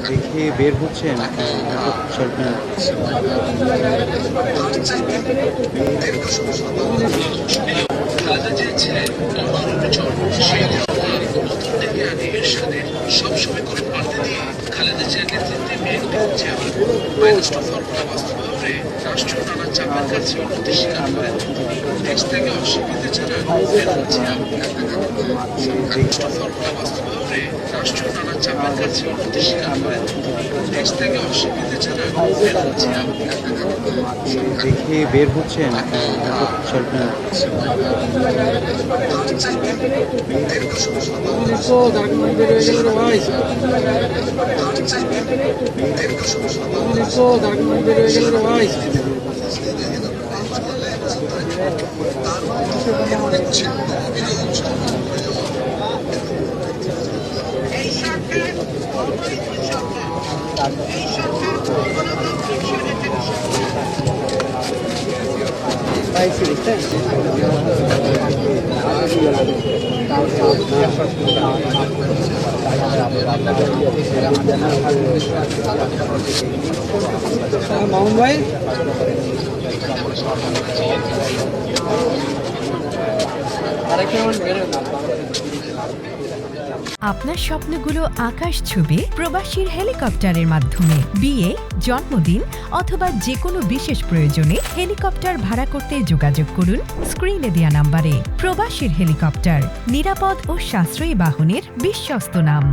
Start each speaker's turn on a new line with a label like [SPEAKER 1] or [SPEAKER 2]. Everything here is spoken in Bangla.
[SPEAKER 1] দেখে বের হচ্ছেন
[SPEAKER 2] সবসময় করে পাল্টে দিয়ে খালেদা জিয়ার নেতৃত্বে বিএনপি হচ্ছে আবার মাইলস্টোন ফর্মুলা বাস্তবায়নে রাষ্ট্রীয় নানা চাপের কাছে উন্নতি স্বীকার করেন। দেশ থেকে অস্বীকৃতি জানান মাইলস্টোন ফর্মুলা বাস্তবায়নে রাষ্ট্রীয় নানা চাপের কাছে উন্নতি স্বীকার করেন। দেশ থেকে অস্বীকৃতি জানান
[SPEAKER 1] দেখে বের হচ্ছেন
[SPEAKER 3] মামুন ভাই
[SPEAKER 4] আপনার স্বপ্নগুলো আকাশ ছুবে প্রবাসীর হেলিকপ্টারের মাধ্যমে। বিয়ে, জন্মদিন অথবা যে কোনো বিশেষ প্রয়োজনে হেলিকপ্টার ভাড়া করতে যোগাযোগ করুন স্ক্রিনে দেয়া নাম্বারে। প্রবাসীর হেলিকপ্টার, নিরাপদ ও সাশ্রয়ী বাহনের বিশ্বস্ত নাম।